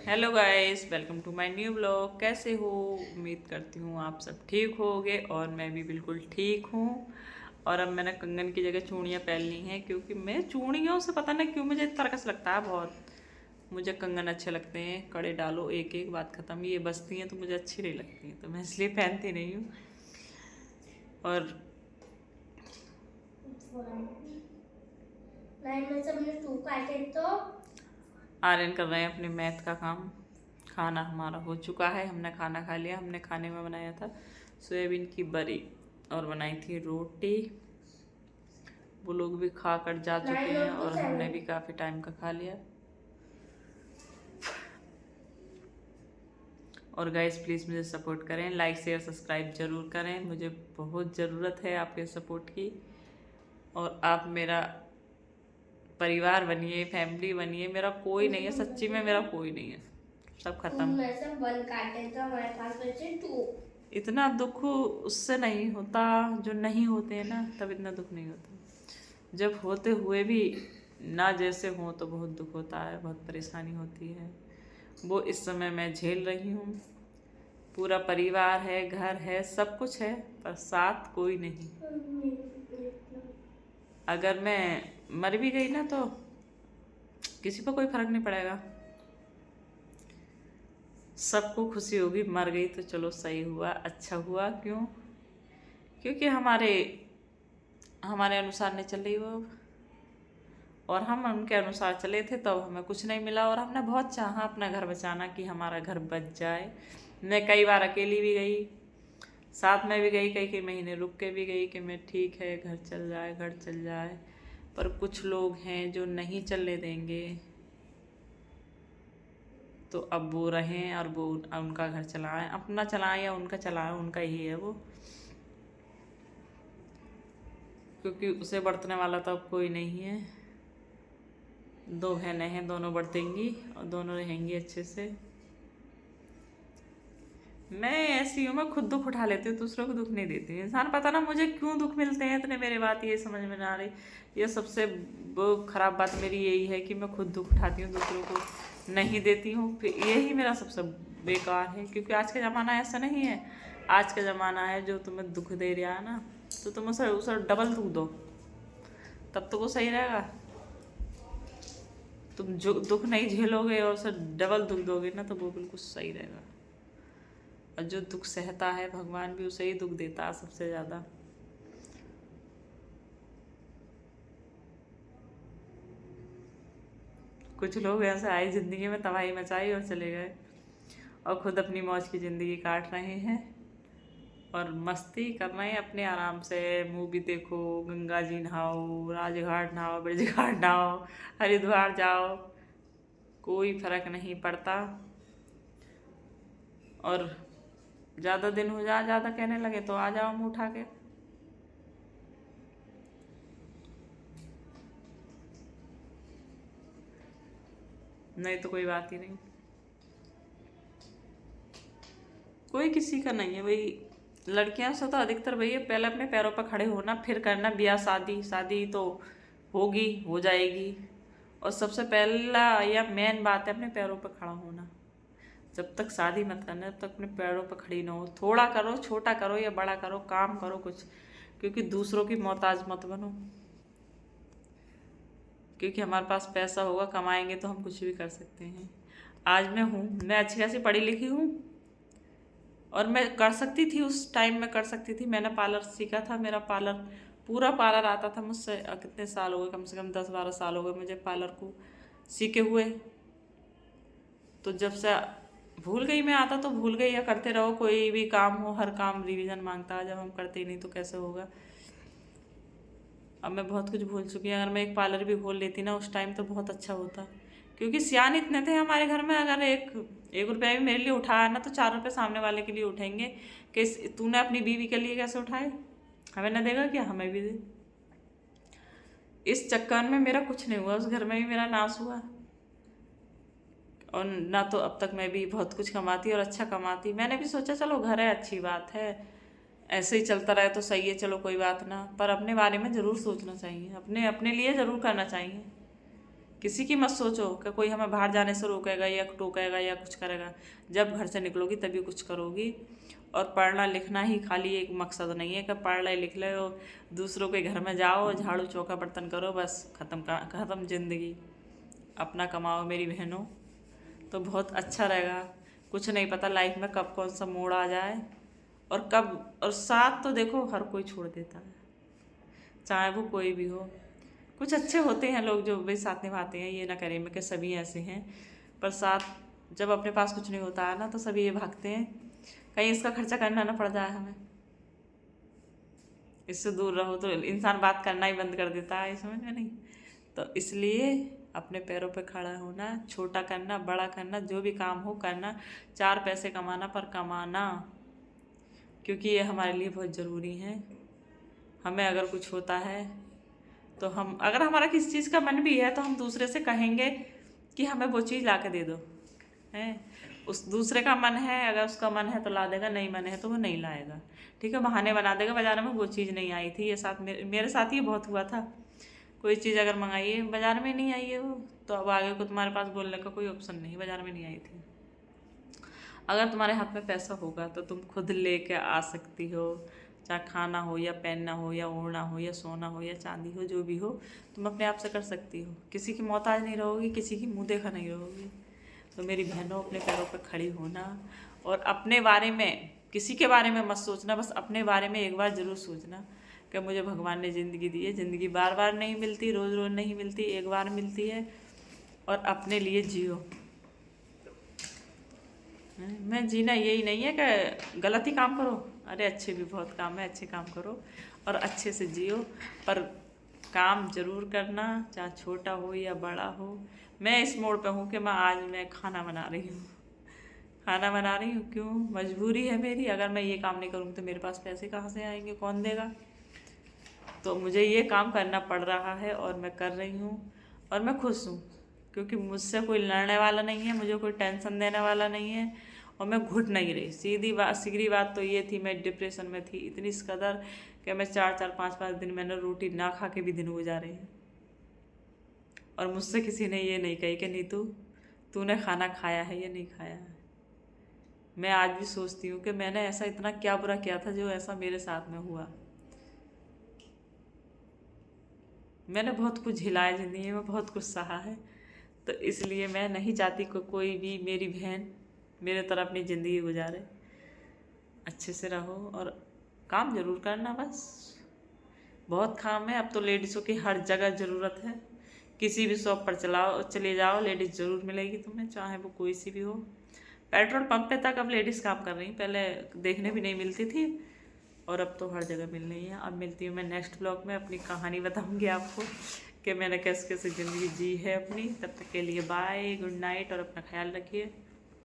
Hello guys, welcome to my new blog. कैसे हो? उम्मीद करती हूँ आप सब ठीक होगे और मैं भी बिल्कुल ठीक हूँ। और अब मैंने कंगन की जगह चूड़ियाँ पहन ली हैं, क्योंकि मैं चूड़ियों से पता नहीं क्यों मुझे तरकस लगता है बहुत। मुझे कंगन अच्छे लगते हैं, कड़े डालो एक एक बात ख़त्म। ये बजती हैं तो मुझे अच्छी नहीं लगती हैं, तो मैं इसलिए पहनती नहीं हूँ। और आर्यन कर रहे हैं अपने मैथ का काम। खाना हमारा हो चुका है, हमने खाना खा लिया। हमने खाने में बनाया था सोयाबीन की बड़ी और बनाई थी रोटी। वो लोग भी खा कर जा चुके हैं और हमने भी काफ़ी टाइम का खा लिया। और गाइस प्लीज़ मुझे सपोर्ट करें, लाइक शेयर सब्सक्राइब ज़रूर करें, मुझे बहुत ज़रूरत है आपके सपोर्ट की। और आप मेरा परिवार बनिए, फैमिली बनिए। मेरा कोई नहीं है, सच्ची में मेरा कोई नहीं है, सब खत्म। इतना दुख उससे नहीं होता जो नहीं होते हैं ना, तब इतना दुख नहीं होता। जब होते हुए भी ना जैसे हो तो बहुत दुख होता है, बहुत परेशानी होती है। वो इस समय मैं झेल रही हूँ। पूरा परिवार है, घर है, सब कुछ है, पर साथ कोई नहीं। अगर मैं मर भी गई ना तो किसी पर कोई फर्क नहीं पड़ेगा, सबको खुशी होगी। मर गई तो चलो सही हुआ, अच्छा हुआ। क्यों? क्योंकि हमारे हमारे अनुसार नहीं चल रही वो, और हम उनके अनुसार चले थे तब हमें कुछ नहीं मिला। और हमने बहुत चाहा अपना घर बचाना, कि हमारा घर बच जाए। मैं कई बार अकेली भी गई, साथ में भी गई, कई कई महीने रुक के भी गई कि मैं ठीक है, घर चल जाए, घर चल जाए। पर कुछ लोग हैं जो नहीं चलने देंगे। तो अब वो रहें और वो उनका घर चलाएं, अपना चलाएं या उनका चलाएं, उनका ही है वो। क्योंकि उसे बरतने वाला तो अब कोई नहीं है। दो बहनें हैं, दोनों बरतेंगी और दोनों रहेंगी अच्छे से। मैं ऐसी हूँ, मैं खुद दुख उठा लेती हूँ, दूसरों को दुख नहीं देती। इंसान पता ना मुझे क्यों दुख मिलते हैं इतने, मेरी बात ये समझ में ना आ रही। ये सबसे वो खराब बात मेरी यही है कि मैं खुद दुख उठाती हूँ, दूसरों को नहीं देती हूँ। फिर यही मेरा सबसे बेकार है, क्योंकि आज का ज़माना ऐसा नहीं है। आज का ज़माना है जो तुम्हें दुख दे रहा है ना, तो तुम उसे डबल दुख दो, तब तो वो सही रहेगा। तुम जो दुख नहीं झेलोगे और उसे डबल दुख दोगे ना, तो वो बिल्कुल सही रहेगा। और जो दुख सहता है, भगवान भी उसे ही दुख देता है सबसे ज़्यादा। कुछ लोग ऐसे आए, ज़िंदगी में तबाही मचाई और चले गए, और खुद अपनी मौज की ज़िंदगी काट रहे हैं और मस्ती कर रहे हैं अपने आराम से। मूवी देखो, गंगा जी नहाओ, राजघाट नहाओ, ब्रज घाट नहाओ, हरिद्वार जाओ, कोई फर्क नहीं पड़ता। और ज़्यादा दिन हो जा, ज़्यादा कहने लगे तो आ जाओ मुँह उठा के। नहीं तो कोई बात ही नहीं, कोई किसी का नहीं है। वही लड़कियों से तो अधिकतर वही है, पहले अपने पैरों पर खड़े होना, फिर करना ब्याह शादी। शादी तो होगी, हो जाएगी। और सबसे पहला या मेन बात है अपने पैरों पर खड़ा होना। जब तक शादी मत करना, तब तक अपने पैरों पर खड़ी ना हो। थोड़ा करो, छोटा करो या बड़ा करो, काम करो कुछ, क्योंकि दूसरों की मोहताज मत बनो। क्योंकि हमारे पास पैसा होगा, कमाएंगे तो हम कुछ भी कर सकते हैं। आज मैं अच्छी खासी पढ़ी लिखी हूँ, और मैं कर सकती थी, उस टाइम में कर सकती थी। मैंने पार्लर सीखा था, मेरा पार्लर पूरा पार्लर आता था मुझसे। कितने साल हो गए, कम से कम 10-12 साल हो गए मुझे पार्लर को सीखे हुए। तो जब से भूल गई मैं, आता तो भूल गई। या करते रहो, कोई भी काम हो, हर काम रिवीजन मांगता है, जब हम करते ही नहीं तो कैसे होगा। अब मैं बहुत कुछ भूल चुकी हूँ। अगर मैं एक पार्लर भी खोल लेती ना उस टाइम, तो बहुत अच्छा होता। क्योंकि सियान इतने थे हमारे घर में, अगर एक एक रुपया भी मेरे लिए उठाया ना, तो 4 रुपये सामने वाले के लिए उठेंगे कि तूने अपनी बीवी के लिए कैसे उठाए, हमें ना देगा क्या, हमें भी दे। इस चक्कर में मेरा कुछ नहीं हुआ, उस घर में भी मेरा नाश हुआ। और ना तो अब तक मैं भी बहुत कुछ कमाती और अच्छा कमाती। मैंने भी सोचा चलो घर है, अच्छी बात है, ऐसे ही चलता रहे तो सही है, चलो कोई बात ना। पर अपने बारे में ज़रूर सोचना चाहिए, अपने अपने लिए ज़रूर करना चाहिए। किसी की मत सोचो कि कोई हमें बाहर जाने से रोकेगा या टोकेगा या कुछ करेगा। जब घर से निकलोगी तभी कुछ करोगी। और पढ़ना लिखना ही खाली एक मकसद नहीं है कि पढ़ ले लिख ले और दूसरों के घर में जाओ झाड़ू चौका बर्तन करो, बस ख़त्म ज़िंदगी। अपना कमाओ मेरी बहनों, तो बहुत अच्छा रहेगा। कुछ नहीं पता लाइफ में कब कौन सा मोड़ आ जाए और कब। और साथ तो देखो हर कोई छोड़ देता है, चाहे वो कोई भी हो। कुछ अच्छे होते हैं लोग जो भी साथ निभाते हैं, ये ना करें मैं कि सभी ऐसे हैं, पर साथ जब अपने पास कुछ नहीं होता है ना तो सभी ये भागते हैं कहीं इसका खर्चा करना ना पड़ जाए हमें। इससे दूर रहो तो इंसान बात करना ही बंद कर देता है, समझ में नहीं। तो इसलिए अपने पैरों पे खड़ा होना, छोटा करना बड़ा करना, जो भी काम हो करना, 4 पैसे कमाना पर कमाना, क्योंकि ये हमारे लिए बहुत ज़रूरी है। हमें अगर कुछ होता है तो हम, अगर हमारा किसी चीज़ का मन भी है तो हम दूसरे से कहेंगे कि हमें वो चीज़ ला के दे दो, है। उस दूसरे का मन है, अगर उसका मन है तो ला देगा, नहीं मन है तो वो नहीं लाएगा, ठीक है, बहाने बना देगा। बाजार में वो चीज़ नहीं आई थी, ये साथ मेरे साथ ये बहुत हुआ था। कोई चीज़ अगर मंगाई है बाजार में नहीं आई है वो, तो अब आगे को तुम्हारे पास बोलने का कोई ऑप्शन नहीं, बाजार में नहीं आई थी। अगर तुम्हारे हाथ में पैसा होगा तो तुम खुद लेके आ सकती हो, चाहे खाना हो या पहनना हो या ओढ़ना हो या सोना हो या चांदी हो, जो भी हो तुम अपने आप से कर सकती हो। किसी की मोहताज नहीं रहोगी, किसी की मुँह देखा नहीं रहोगी। तो मेरी बहनों, अपने पैरों पर खड़ी होना और अपने बारे में, किसी के बारे में मत सोचना, बस अपने बारे में एक बार ज़रूर सोचना कि मुझे भगवान ने ज़िंदगी दी है। ज़िंदगी बार बार नहीं मिलती, रोज़ रोज़ नहीं मिलती, एक बार मिलती है, और अपने लिए जियो। मैं जीना यही नहीं है कि गलत ही काम करो, अरे अच्छे भी बहुत काम है, अच्छे काम करो और अच्छे से जियो। पर काम जरूर करना, चाहे छोटा हो या बड़ा हो। मैं इस मोड़ पे हूँ कि मैं खाना बना रही हूँ, खाना बना रही हूँ, क्यों, मजबूरी है मेरी। अगर मैं ये काम नहीं करूँगी तो मेरे पास पैसे कहाँ से आएंगे, कौन देगा। तो मुझे ये काम करना पड़ रहा है और मैं कर रही हूँ और मैं खुश हूँ, क्योंकि मुझसे कोई लड़ने वाला नहीं है, मुझे कोई टेंशन देने वाला नहीं है, और मैं घुट नहीं रही। सीधी बात तो ये थी, मैं डिप्रेशन में थी इतनी इस कदर कि मैं 4-4 5-5 दिन मैंने रोटी ना खा के भी दिन गुजारे हैं। और मुझसे किसी ने ये नहीं कही कि नीतू तूने खाना खाया है या नहीं खाया है। मैं आज भी सोचती हूँ कि मैंने ऐसा इतना क्या बुरा किया था जो ऐसा मेरे साथ में हुआ। मैंने बहुत कुछ झेलाया ज़िंदगी में, बहुत कुछ सहा है, तो इसलिए मैं नहीं चाहती कि कोई भी मेरी बहन मेरे तरह अपनी ज़िंदगी गुजारे। अच्छे से रहो और काम ज़रूर करना, बस बहुत काम है। अब तो लेडीज़ों की हर जगह ज़रूरत है, किसी भी शॉप पर चले जाओ लेडीज़ ज़रूर मिलेगी तुम्हें, चाहे वो कोई सी भी हो। पेट्रोल पंप पे तक अब लेडीज़ काम कर रही, पहले देखने भी नहीं मिलती थी, और अब तो हर जगह मिल रही है। अब मिलती हूँ मैं नेक्स्ट ब्लॉग में, अपनी कहानी बताऊँगी आपको कि मैंने कैसे कैसे ज़िंदगी जी है अपनी। तब तक के लिए बाय, गुड नाइट और अपना ख्याल रखिए।